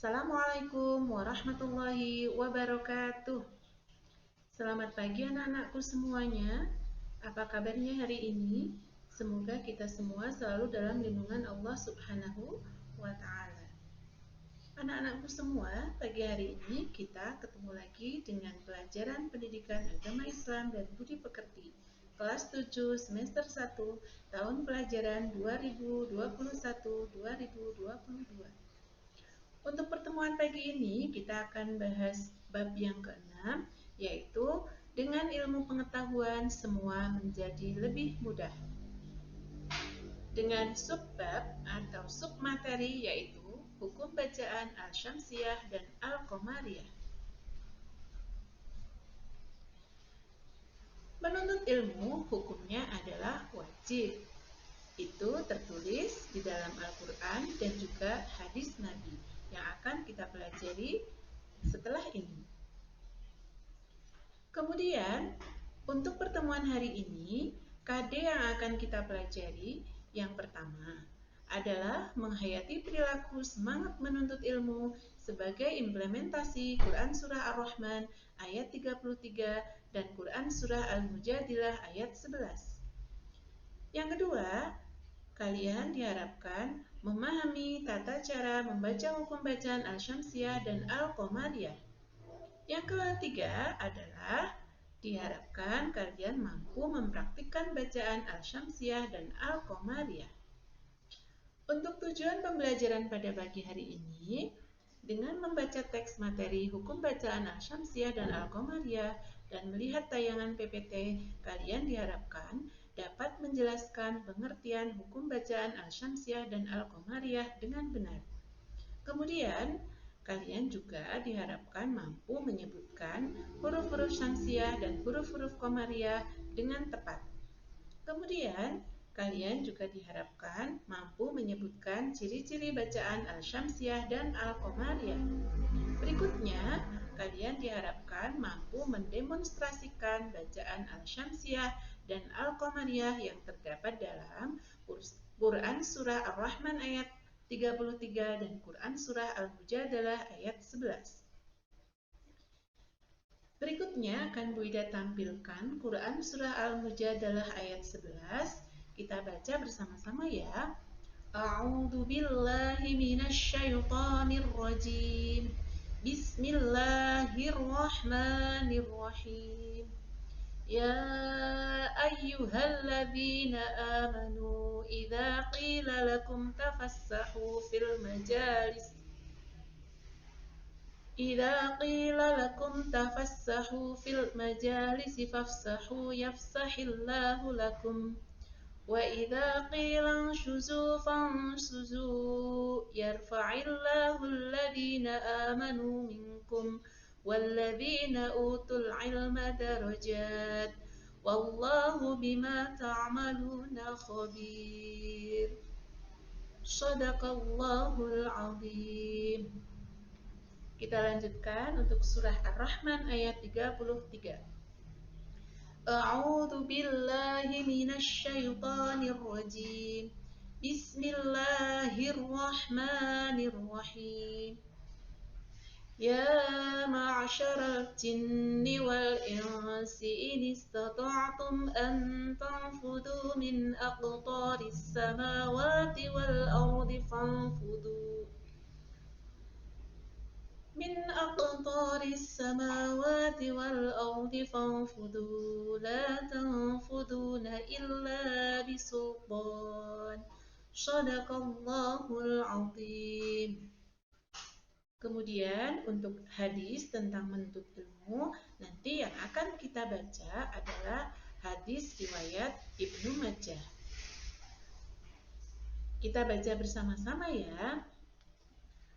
Assalamualaikum warahmatullahi wabarakatuh. Selamat pagi anak-anakku semuanya. Apa kabarnya hari ini? Semoga kita semua selalu dalam lindungan Allah Subhanahu wa Ta'ala. Anak-anakku semua, pagi hari ini kita ketemu lagi dengan pelajaran pendidikan agama Islam dan budi pekerti kelas 7 semester 1 tahun pelajaran 2021-2022. Untuk pertemuan pagi ini kita akan bahas bab yang keenam, yaitu dengan ilmu pengetahuan semua menjadi lebih mudah. Dengan subbab atau submateri yaitu hukum bacaan Al-Syamsiyah dan Al-Qamariyah. Menuntut ilmu hukumnya adalah wajib. Itu tertulis di dalam Al-Quran dan juga hadis Nabi yang akan kita pelajari setelah ini. Kemudian, untuk pertemuan hari ini, KD yang akan kita pelajari yang pertama adalah menghayati perilaku semangat menuntut ilmu sebagai implementasi Quran Surah Ar-Rahman ayat 33 dan Quran Surah Al-Mujadilah ayat 11. Yang kedua, kalian diharapkan memahami tata cara membaca hukum bacaan Al-Syamsiyah dan Al-Qamariyah. Yang ketiga adalah diharapkan kalian mampu mempraktikkan bacaan Al-Syamsiyah dan Al-Qamariyah. Untuk tujuan pembelajaran pada pagi hari ini, dengan membaca teks materi hukum bacaan Al-Syamsiyah dan Al-Qamariyah dan melihat tayangan PPT, kalian diharapkan dapat menjelaskan pengertian hukum bacaan Al-Syamsiyah dan Al-Qamariyah dengan benar. Kemudian, kalian juga diharapkan mampu menyebutkan huruf-huruf Syamsiyah dan huruf-huruf Qamariyah dengan tepat. Kemudian, kalian juga diharapkan mampu menyebutkan ciri-ciri bacaan Al-Syamsiyah dan Al-Qamariyah. Berikutnya, kalian diharapkan mampu mendemonstrasikan bacaan Al-Syamsiyah dan Al-Qamariyah yang terdapat dalam Quran Surah Ar-Rahman ayat 33 dan Quran Surah Al-Mujadalah ayat 11. Berikutnya akan Bu Ida tampilkan Quran Surah Al-Mujadalah ayat 11. Kita baca bersama-sama ya. A'udzu billahi minasyaitonir rajim. Bismillahirrahmanirrahim. Ya ayyuhalladzina amanu idza qila lakum tafassahu fil majalis إذا قيل لكم تفسحوا في المجالس فافسحوا يفسح الله لكم وإذا قيل انشزوا فانشزوا يرفع الله الذين آمنوا منكم والذين أوتوا العلم درجات والله بما تعملون خبير صدق الله العظيم. Kita lanjutkan untuk surah Ar-Rahman ayat 33. A'udzu billahi minasyaitonir rajim. Bismillahirrahmanirrahim. Ya ma'syaral jinni wal insi in istata'tum an tanfudu min aqtaris samawati wal ardi fanfudu من أقطار السماوات والأرض فانفذوا لا تنفذون إلا بسلطان صدق الله العظيم. Kemudian untuk hadis tentang menuntut ilmu, nanti yang akan kita baca adalah hadis riwayat Ibnu Majah. Kita baca bersama-sama ya.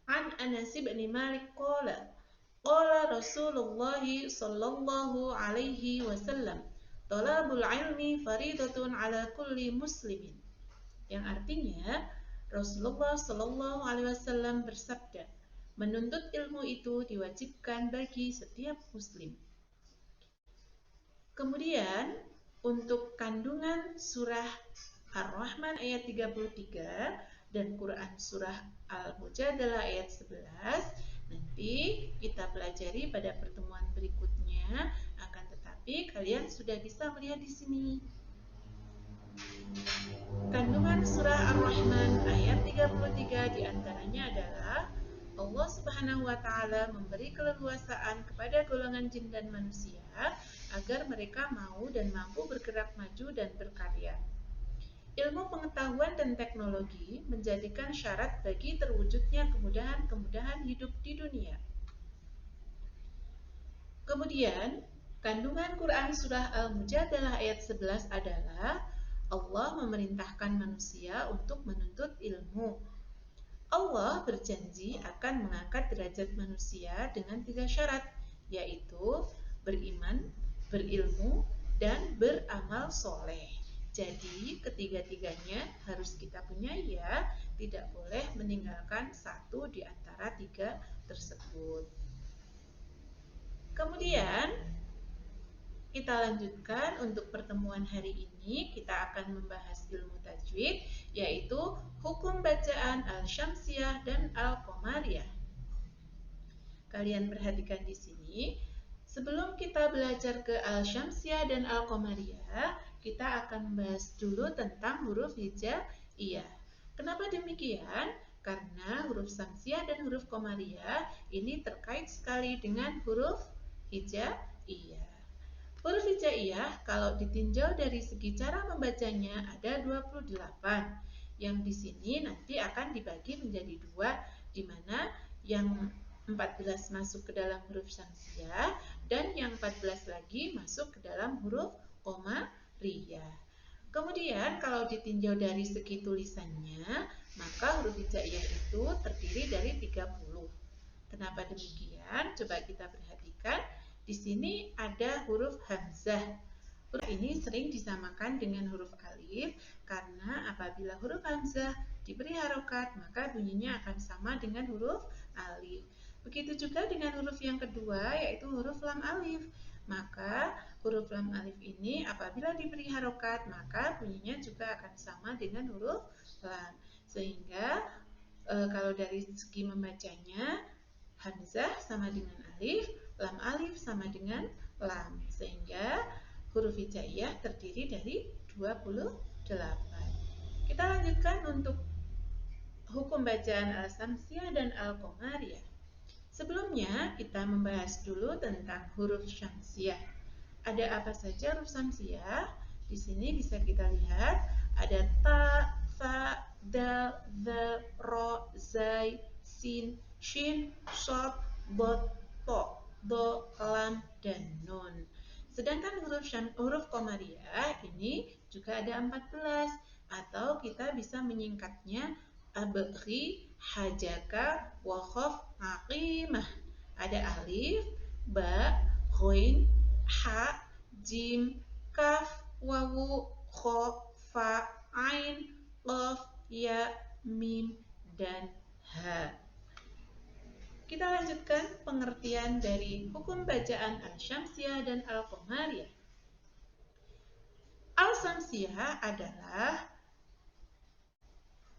An Anas bin Malik qala Rasulullah sallallahu alaihi wasallam talabul ilmi faridatun ala kulli muslimin, yang artinya Rasulullah sallallahu alaihi wasallam bersabda, menuntut ilmu itu diwajibkan bagi setiap muslim. Kemudian untuk kandungan surah Ar-Rahman ayat 33 dan Quran surah Al-Mujadalah ayat 11 nanti kita pelajari pada pertemuan berikutnya, akan tetapi kalian sudah bisa melihat di sini. Kandungan surah Ar-Rahman ayat 33 diantaranya adalah Allah Subhanahu wa Ta'ala memberi keleluasaan kepada golongan jin dan manusia agar mereka mau dan mampu bergerak maju dan berkarya. Ilmu pengetahuan dan teknologi menjadikan syarat bagi terwujudnya kemudahan-kemudahan hidup di dunia. Kemudian, kandungan Quran surah Al-Mujadalah ayat 11 adalah Allah memerintahkan manusia untuk menuntut ilmu. Allah berjanji akan mengangkat derajat manusia dengan 3 syarat, yaitu beriman, berilmu, dan beramal soleh. Jadi ketiga-tiganya harus kita punya ya, tidak boleh meninggalkan satu di antara 3 tersebut. Kemudian kita lanjutkan untuk pertemuan hari ini, kita akan membahas ilmu tajwid, yaitu hukum bacaan Al-Syamsiyah dan Al-Qamariyah. Kalian perhatikan di sini. Sebelum kita belajar ke Al-Syamsiyah dan Al-Qamariyah, kita akan membahas dulu tentang huruf hijaiyah. Kenapa demikian? Karena huruf Syamsiyah dan huruf Qamariyah ini terkait sekali dengan huruf hijaiyah. Huruf hijaiyah kalau ditinjau dari segi cara membacanya ada 28. Yang di sini nanti akan dibagi menjadi 2, di mana yang 14 masuk ke dalam huruf syamsiyah dan yang 14 lagi masuk ke dalam huruf qamariyah. Kemudian kalau ditinjau dari segi tulisannya, maka huruf hijaiyah itu terdiri dari 30. Kenapa demikian? Coba kita perhatikan. Di sini ada huruf hamzah. Huruf ini sering disamakan dengan huruf alif karena apabila huruf hamzah diberi harokat maka bunyinya akan sama dengan huruf alif. Begitu juga dengan huruf yang kedua yaitu huruf lam alif. Maka huruf lam alif ini apabila diberi harokat maka bunyinya juga akan sama dengan huruf lam. Sehingga kalau dari segi membacanya hamzah sama dengan alif, lam alif sama dengan lam. Sehingga huruf hijaiyah terdiri dari 28. Kita lanjutkan untuk hukum bacaan Al-Syamsiyah dan Al-Qamariyah. Sebelumnya kita membahas dulu tentang huruf syamsiyah. Ada apa saja huruf syamsiyah? Di sini bisa kita lihat ada ta, fa, dal, zal, ro, zai, sin, shin, shod, dot, to, do, lam, dan nun. Sedangkan huruf qamariyah ini juga ada 14 atau kita bisa menyingkatnya abghi, hajaka, wakhaf, aqimah. Ada alif, ba, ghain, ha, jim, kaf, wawu, kha, fa, ain, qaf, ya, mim, dan ha. Kita lanjutkan pengertian dari hukum bacaan Al-Syamsiyah dan Al-Qamariyah. Al-Syamsiyah adalah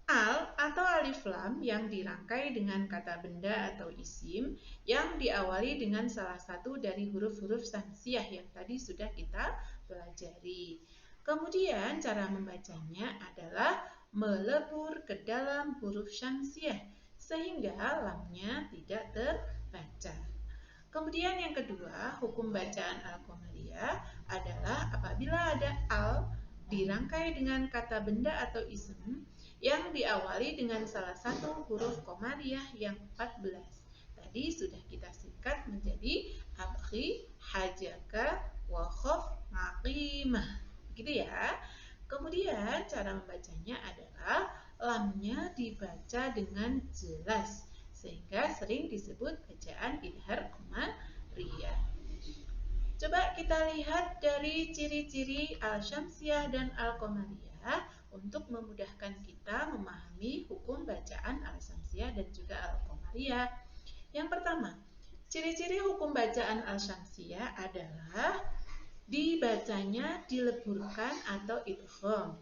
al atau alif lam yang dirangkai dengan kata benda atau isim yang diawali dengan salah satu dari huruf-huruf syamsiyah yang tadi sudah kita pelajari. Kemudian cara membacanya adalah melebur ke dalam huruf syamsiyah sehingga lamnya tidak terbaca. Kemudian yang kedua, hukum bacaan Al-Qamariyah adalah apabila ada al dirangkai dengan kata benda atau isim yang diawali dengan salah satu huruf qamariyah yang 14. Tadi sudah kita singkat menjadi abghi, hajaka, wakhaf, aqimah. Begitu ya. Kemudian cara membacanya adalah lamnya dibaca dengan jelas sehingga sering disebut bacaan idhar qamariyah. Coba kita lihat dari ciri-ciri Al-Syamsiyah dan Al-Qamariyah untuk memudahkan kita memahami hukum bacaan Al-Syamsiyah dan juga Al-Qamariyah. Yang pertama, ciri-ciri hukum bacaan Al-Syamsiyah adalah dibacanya dileburkan atau idgham.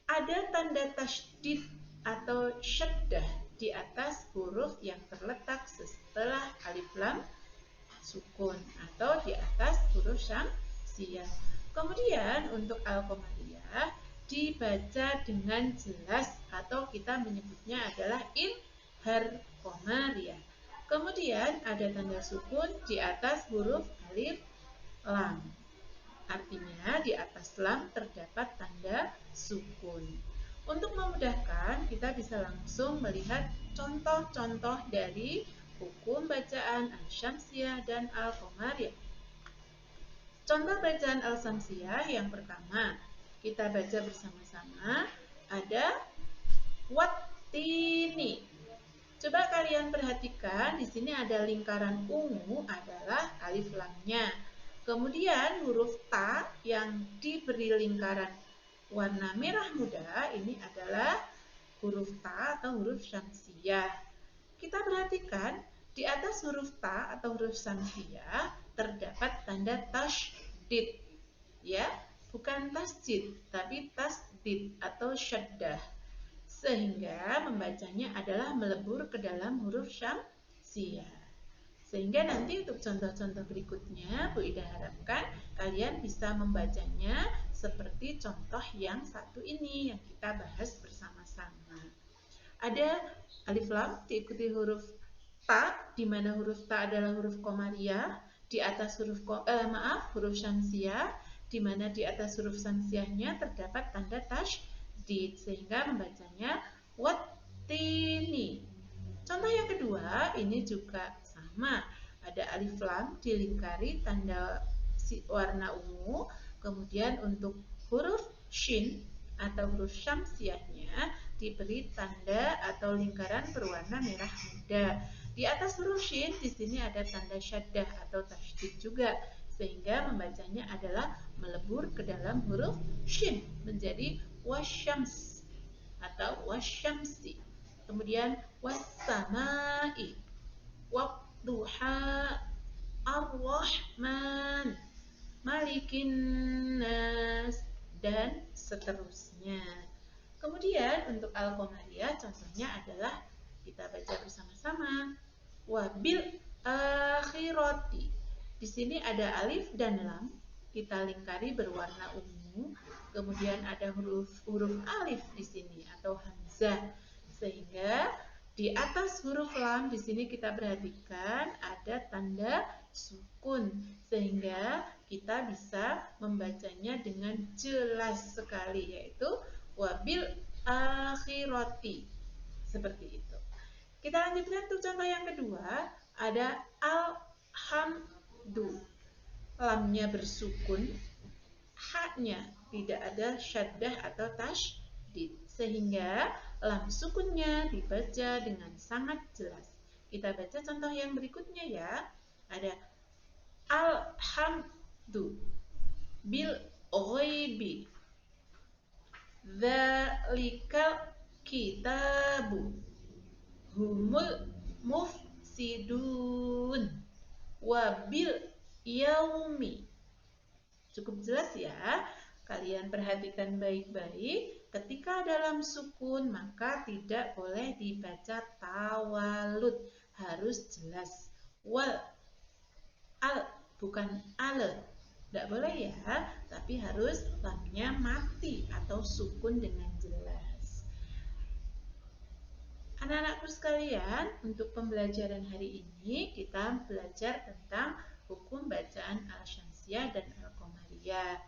Ada tanda tasydid atau syaddah di atas huruf yang terletak setelah alif lam sukun atau di atas huruf syamsiah. Kemudian untuk al-qamariyah dibaca dengan jelas atau kita menyebutnya adalah idhar qamariyah. Kemudian ada tanda sukun di atas huruf alif lam. Artinya di atas lam terdapat tanda sukun. Untuk memudahkan, kita bisa langsung melihat contoh-contoh dari hukum bacaan al-syamsiyah dan al-qamariyah. Contoh bacaan al-syamsiyah yang pertama, kita baca bersama-sama, ada wattini. Coba kalian perhatikan, di sini ada lingkaran ungu adalah alif lamnya. Kemudian huruf ta yang diberi lingkaran warna merah muda ini adalah huruf ta atau huruf syamsiyah. Kita perhatikan di atas huruf ta atau huruf syamsiyah terdapat tanda tasydid, ya, bukan tasjid tapi tasdid atau syaddah, sehingga membacanya adalah melebur ke dalam huruf syamsiyah. Sehingga nanti untuk contoh-contoh berikutnya, Bu Ida harapkan kalian bisa membacanya seperti contoh yang satu ini yang kita bahas bersama-sama. Ada alif lam diikuti huruf ta, di mana huruf ta adalah huruf qamariyah, di atas huruf syamsiyah, di mana di atas huruf syamsiyahnya terdapat tanda tasydid sehingga membacanya wattini. Contoh yang kedua ini juga sama, ada alif lam dilingkari tanda warna ungu, kemudian untuk huruf shin atau huruf syamsiyahnya diberi tanda atau lingkaran berwarna merah muda. Di atas huruf shin di sini ada tanda syaddah atau tasydid juga, sehingga membacanya adalah melebur ke dalam huruf shin menjadi wasyams atau wasyamsi. Kemudian wassamai, wadduha, ar-rahman, malikin nas, dan seterusnya. Kemudian untuk al-qamariyah contohnya adalah kita baca bersama-sama. Wabil akhirati. Di sini ada alif dan lam, kita lingkari berwarna ungu. Kemudian ada huruf alif di sini atau hamzah. Sehingga di atas huruf lam di sini kita perhatikan ada tanda sukun, sehingga kita bisa membacanya dengan jelas sekali, yaitu wabil akhirati. Seperti itu. Kita lanjutkan untuk contoh yang kedua, ada alhamdu. Lamnya bersukun, haknya tidak ada syaddah atau tasydid, sehingga lam sukunnya dibaca dengan sangat jelas. Kita baca contoh yang berikutnya ya. Ada alhamdu bil ghaibi, dzalikal kitabu humul mufsidun wabil yaumi. Cukup jelas ya. Kalian perhatikan baik-baik. Ketika dalam sukun maka tidak boleh dibaca tawalud, harus jelas. Wal, al, bukan ale. Tidak boleh ya, tapi harus lamnya mati atau sukun dengan jelas. Anak-anakku sekalian, untuk pembelajaran hari ini kita belajar tentang hukum bacaan al-syamsiyah dan al-qamariyah.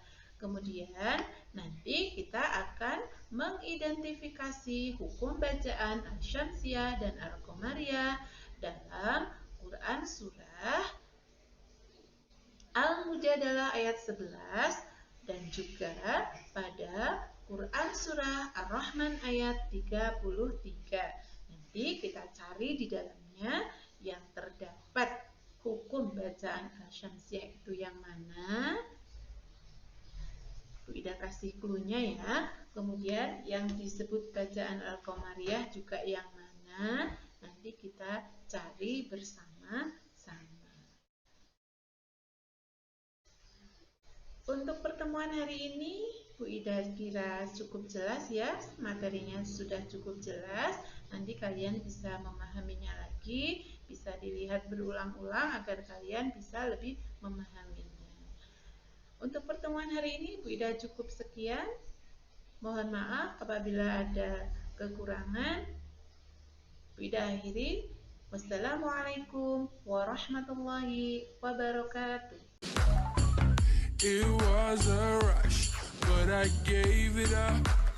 Kemudian nanti kita akan mengidentifikasi hukum bacaan al-syamsiyah dan al-qamariyah dalam Quran surah Al-Mujadalah ayat 11 dan juga pada Quran surah Ar-Rahman ayat 33. Nanti kita cari di dalamnya yang terdapat hukum bacaan al-syamsiyah itu yang mana. Bu Ida kasih cluenya ya. Kemudian yang disebut bacaan al-qamariyah juga yang mana. Nanti kita cari bersama-sama. Untuk pertemuan hari ini Bu Ida kira cukup jelas ya, materinya sudah cukup jelas. Nanti kalian bisa memahaminya lagi, bisa dilihat berulang-ulang agar kalian bisa lebih memahaminya. Untuk pertemuan hari ini Bu Ida cukup sekian. Mohon maaf apabila ada kekurangan. Bu Ida akhiri. Wassalamualaikum warahmatullahi wabarakatuh. It was a rush, but I gave it up.